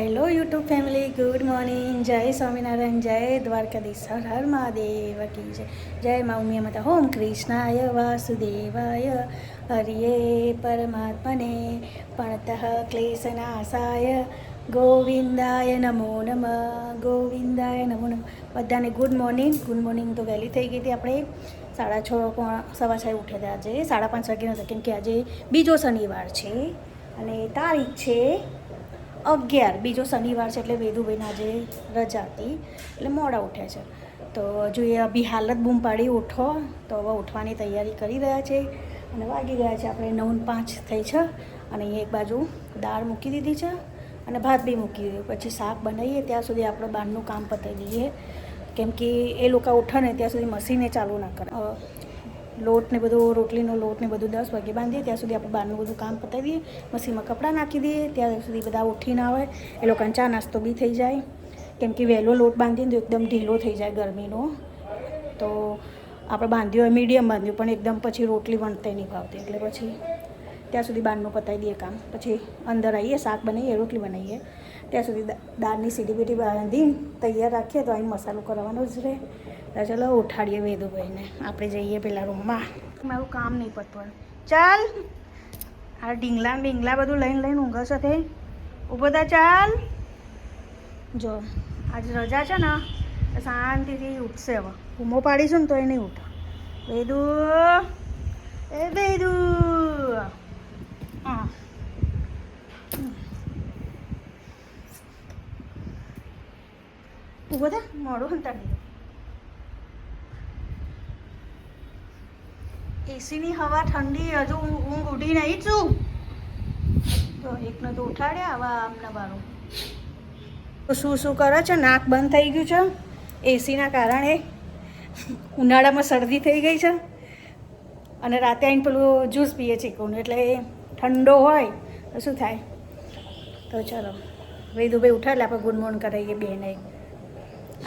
Hello YouTube family, good morning. જય સ્વામિનારાયણ, જય દ્વારકાધીશ, હર હર મહાદેવ કી જય. જય મા ઉમિયા માતા. ઓમ કૃષ્ણાય વાસુદેવાય હરિયે પરમાત્મને પ્રણતઃ ક્લેશનાશાય ગોવિંદાય નમો નમઃ. ગોવિંદાય નમો નમઃ. બધાને ગુડ મોર્નિંગ. ગુડ મોર્નિંગ તો વહેલી થઈ ગઈ હતી. આપણે 6:30 6:15 ઉઠ્યા હતા. આજે 5:30 વાગ્યા નહોતા, કેમ કે આજે બીજો શનિવાર છે અને તારીખ છે 11. બીજો શનિવાર છે એટલે વેદુભાઈને આજે રજા હતી એટલે મોડા ઉઠ્યા છે. તો જોઈએ અભી હાલત બૂમ પાડી ઉઠો, તો હવે ઉઠવાની તૈયારી કરી રહ્યા છે અને વાગી ગયા છે આપણે 9:05 થઈ છે. અને અહીંયા એક બાજુ દાળ મૂકી દીધી છે અને ભાત બી મૂકી દીધું. પછી શાક બનાવીએ ત્યાં સુધી આપણે બહારનું કામ પતાવી દઈએ, કેમ કે એ લોકો ઉઠે ને ત્યાં સુધી મશીને ચાલુ ના કરે. લોટ ને બધું, રોટલીનો લોટ ને બધું 10 વાગે બાંધીએ ત્યાં સુધી આપણે બહારનું બધું કામ પતાવી દઈએ, મશીનમાં કપડાં નાખી દઈએ ત્યાં સુધી બધા ઉઠી ના આવે. એ લોકોને ચા નાસ્તો બી થઈ જાય, કેમ કે વહેલો લોટ બાંધીને તો એકદમ ઢીલો થઈ જાય ગરમીનો. તો આપણે બાંધ્યો હોય, મીડિયમ બાંધ્યું, પણ એકદમ પછી રોટલી વણતે નહીં ભાવતી, એટલે પછી ત્યાં સુધી બહારનું પતાવી દઈએ કામ. પછી અંદર આવીએ, શાક બનાવીએ, રોટલી બનાવીએ, ત્યાં સુધી દાળની સીટી બીટી બાંધીને તૈયાર રાખીએ તો અહીં મસાલો કરવાનો જ રહે. તો ચલો ઉઠાડીએ વેદુભાઈને, આપણે જઈએ પેલા રૂમમાં. મારું કામ નહીં પતવાનું. ચાલ, આ ઢીંગલા બીંગલા બધું લઈને ઊંઘે છે તે ઊભો થા. ચાલ, જો આજે રજા છે ને તો શાંતિથી ઉઠશે. હવે બૂમો પાડીશું ને તો એ નહીં ઉઠે. વેદુ, એ વેદુ, હા ઊભો થા, મોડું હંતાડી. એસીની હવા ઠંડી, હજુ ઊંઘ ઉડી નહીં છું. તો એકને તો ઉઠાડ્યા, હવે આમના બારું શું કરે છે. નાક બંધ થઈ ગયું છે એસીના કારણે. ઉનાળામાં શરદી થઈ ગઈ છે અને રાતે આવીને પેલું જ્યુસ પીએ ચીકુનું, એટલે ઠંડો હોય તો શું થાય. તો ચાલો વેદુભાઈ ઉઠાડે આપણે ગુડ મોર્નિંગ કરાવીએ બેને.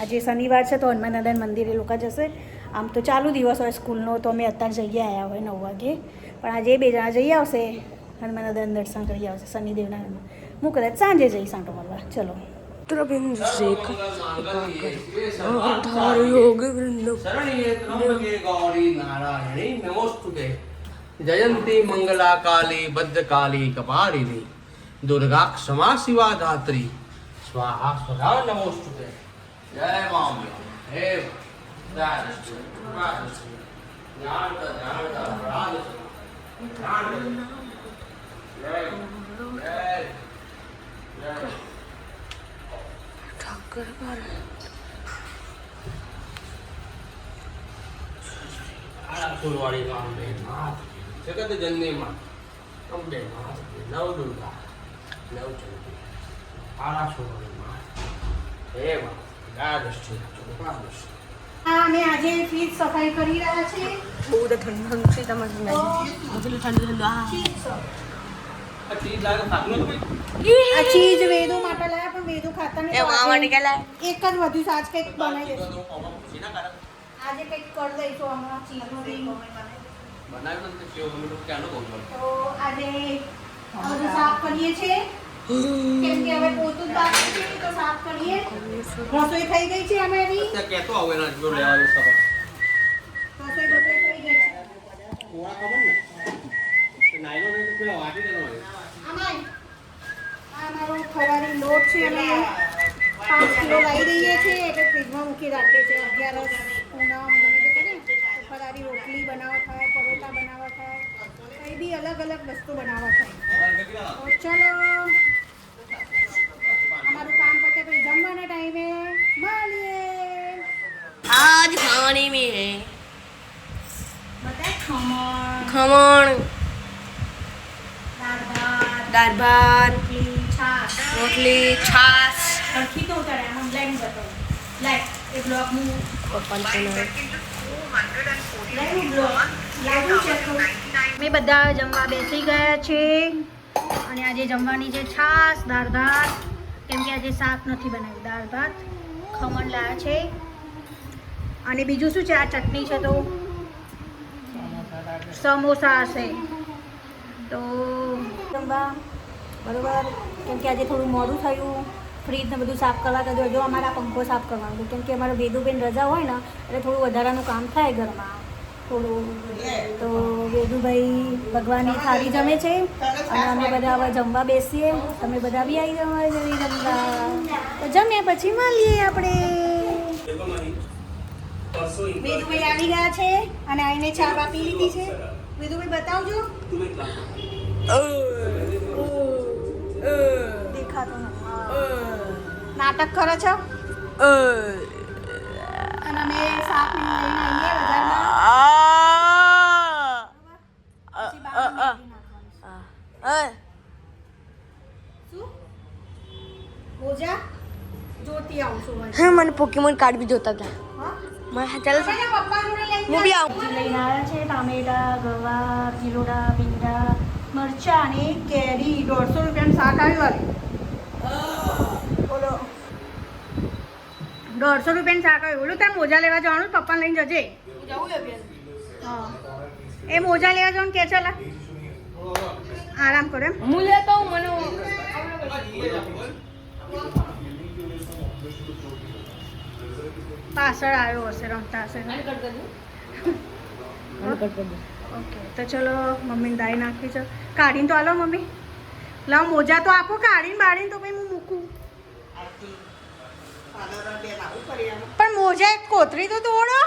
આજે શનિવાર છે તો હનુમાન દાદાના મંદિરે લોકો જશે. આમ તો ચાલુ દિવસ હોય સ્કૂલનો, તો અમે અત્યારે જઈ આવ્યા હોય 9 વાગે, પણ આજે 2 જણા જઈ આવશે, હનુમાન દાદાના દર્શન કરી આવશે શનિદેવના. હું કદાચ સાંજે જઈશ આંટો મારવા. ચલો. જયંતી મંગલા કાલી ભદ્રકાલી કપાલિની દુર્ગા ક્ષમા શિવા ધાત્રી સ્વાહા સ્વધા નમોસ્તુતે. જય મા અંબે. હે ફૂલવાડી માં અંબે નાથ જગત જનની માં અંબે નાથ નવ દુર્ગા નવ ચંડી આળા ફૂલવાડી માં હે માં દ્વાદશ છે. અમે આજે ફ્રીજ સફાઈ કરી રહ્યા છીએ. બહુ બધા ઠંડુ છે તમારે ઠંડુ. આ ચીજ વેદુ માટે લાયા, પણ વેદુ ખાતા નહીં. એક જ વધુ સાજ કંઈક બનાવી દઈશું. આજે કંઈક કરી દઈશું હમણાં ચીજનું બી. તો આજે બધું સાફ કરીએ છીએ, કેમ કે હવે પોતું જ બાકી છે તો સાફ કરીએ. રસોઈ થઈ ગઈ છે અમારી. કેતો આવે ના જો લેવા દો સભા. રસોઈ થઈ ગઈ છે. કોણા ખબર ને નાઈલો ને તો પેલા વાટી દેનો હોય. આ મારો ફરારી લોટ છે અને 5 કિલો લાવી દઈએ છીએ, એટલે ફ્રીજમાં મૂકી રાખીએ છીએ. 11 પૂનમ ગમે તે કરે તો ફરારી રોટલી બનાવવા થાય, પરોઠા બનાવવા થાય, કંઈ બી અલગ અલગ વસ્તુ બનાવવા થાય. તો ચલો અમારું કામ પતે પછી જમવાના ટાઈમે મળીએ. आज खाने में है બતાય ખમણ, खमण, દાળ ભાત, दाल भात, રોટલી, છાશ. रोटली, छाछ સરખી તો ઉતારે આમ લાઈન બતાવો. લાઈટ એ બ્લોક હું અમે બધા જમવા બેસી ગયા છે. અને આજે જમવાની છે છાશ, દાળ ભાત, કેમ કે આજે શાક નથી બનાવ્યું. દાળ ભાત, ખમણ લાયા છે. અને બીજું શું છે, આ ચટણી છે તો સમોસા હશે. તો જમવા બરાબર, કેમ કે આજે થોડું મોડું થયું ફ્રીજ ને બધું સાફ કરવા તો જો અમારા પંખો સાફ કરવાનો હતો કેમ કે અમારે વેદુબેન રજા હોય ને એટલે થોડું વધારાનું કામ થાય ઘરમાં થોડું. તો વેદુભાઈ ભગવાનની થાળી જમે છે અને અમે બધા હવે જમવા બેસીએ. તમે બધા બી આવી જવા જવી જમવા. તો જમ્યા પછી મળીએ આપણે. વેદુભાઈ આવી ગયા છે અને આઈને ચા બા પી લીધી છે. વેદુભાઈ બતાવજો. દેખાતો નથી. નાટક કરે છો અને અમે શાક લઈને આવીએ બજારમાં. પછી બહાર મેગી નાખવાની. શું મોજા જોતી આવું છું. હા મને પોકેમોન કાર્ડ બી જોતા હતા. હા ચાલો પપ્પા જોડે લઈને હું બી આવું. લઈને આવ્યા છે ટામેટા ગવાર કિલોડા ભીંડા મરચા અને કેરી 150 રૂપિયાનું શાક આવ્યું. બોલો 150 રૂપિયાનું શાક આવ્યું. બોલું તાર મોજા લેવા જવાનું પપ્પાને લઈને જજે. હા એ મોજા લેવા જવાનું કે ચાલ આરામ કરો એમ. હું લેતો હું મને પાછળ આવ્યો હશે રમતા હશે. ઓકે તો ચલો મમ્મીને દાઈ નાખવી છે. કાઢીને તો હાલો મમ્મી. લાવ મોજા તો આપો કાઢીને બાળીને તો ભાઈ હું મૂકું. પણ મોજા એક કોતરી તો તોડો.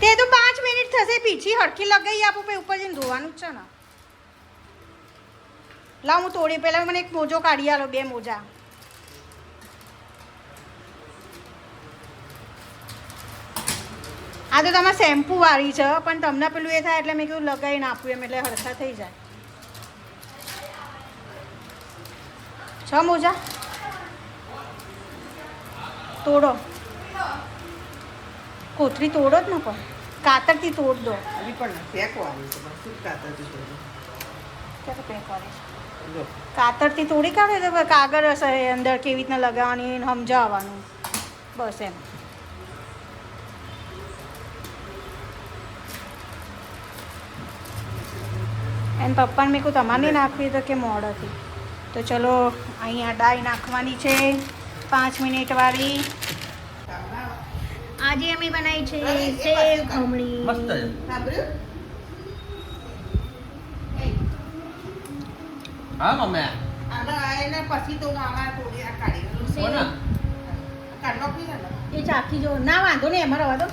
તે તો 5 મિનિટ થશે પીછી હરખી લગાવી આપો પછી ઉપર જઈને ધોવાનું જ છે ને. લાવ હું તોડી પહેલાં મને એક મોજો કાઢી આલો 2 મોજા. આ તો તમારે શેમ્પૂ વાળી છે પણ તમને પેલું એ થાય એટલે મેં કીધું લગાવીને આપ્યું એમ એટલે હરખા થઈ જાય. 6 મોજા તોડો. કોથરી તોડો જ ને પણ કાતરથી તોડ દો. કાતરથી તોડી કાઢે તો કાગળ હશે અંદર કેવી રીતના લગાવવાની સમજાવવાનું બસ એમ. એને પપ્પાને મેં કહું તમારે નહીં નાખવી તો કે મોડેથી. તો ચલો અહીંયા ડાઈ નાખવાની છે 5 મિનિટ વાળી. આજે અમે બનાવી છે સેવ ખમણી. મસ્ત છે. હા મમ્મી કોના એ ચાખી જો ના વાંધો નહીં એમાં રવા દો.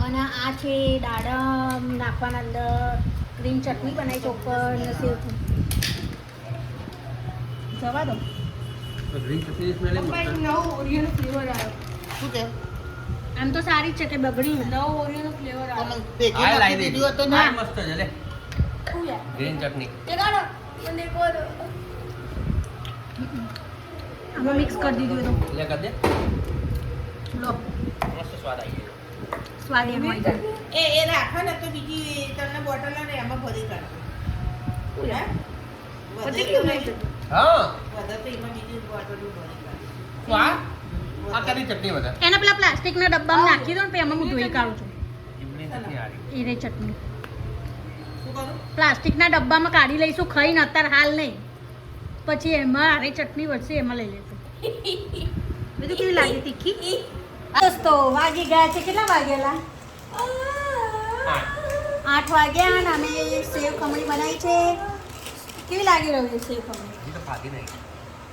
અને આ છે દાડમ નાખવાના અંદર ગ્રીન ચટણી બનાવી છે ઉપર અને સેવ જવા દો. ગ્રીન ચટણી સ્મેલ મસ્ત ઓરિયોનો ફ્લેવર આવ્યો. શું કે આમ તો સારી જ છે કે બગડી નવો ઓરિયોનો ફ્લેવર આવ્યો. આ લાવી દીધી હતો આ મસ્ત છે લે શું યાર ગ્રીન ચટણી એ ગાડો મને એક વાર આમાં મિક્સ કરી દીધું તો લે કર દે લો મસ્ત સ્વાદ આવી ગયો સ્વાદ એમ આવી જાય. એ રાખો ને તો બીજી તમને બોટલ ને એમાં ભરી કાઢો પછી કેવું લાગ્યું? હા વધારે તો એમાં બીજી બોટલ ભરી કાઢો. તો આ કરી ચટણી વધારે એના પેલા પ્લાસ્ટિકના ડબ્બામાં નાખી દો ને પછી એમાં હું ધોઈ કાઢું છું. ઇમલી ચટણી આ રહી એ રહી ચટણી શું કરું પ્લાસ્ટિકના ડબ્બામાં કાઢી લઈશું ખાઈને અત્યારે હાલ નહીં પછી એમાં આરે ચટણી વધશે એમાં લઈ લઈશું. બધું કેવી લાગી તીખી? દોસ્તો વાગી ગયા છે કેટલા વાગેલા? 8 વાગ્યા અને અમે સેવ ખમણી બનાવી છે. કેવી લાગી રહ્યું છે સેવ ખમણી? એ તો ખાધી નહીં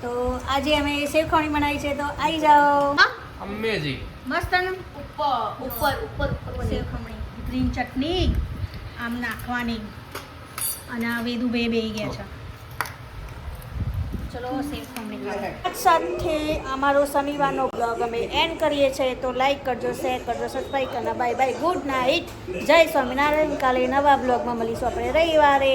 તો આજે અમે સેવ ખમણી બનાવી છે તો આવી જાઓ. અમેઝિંગ મસ્ત ને ઉપર સેવ ખમણી ગ્રીન ચટણી આમ નાખવાની અને આ વેદુભાઈ બેહી ગયા છે. ચલો સેવ ખમણી સાથે અમારો શનિવારનો બ્લોગ અમે એન્ડ કરીએ છીએ. તો લાઈક કરજો, શેર કરજો, સબસ્ક્રાઈબ કરજો. બાય બાય, ગુડ નાઇટ, જય સ્વામિનારાયણ. કાલે નવા બ્લોગમાં મળીશું આપણે રવિવારે.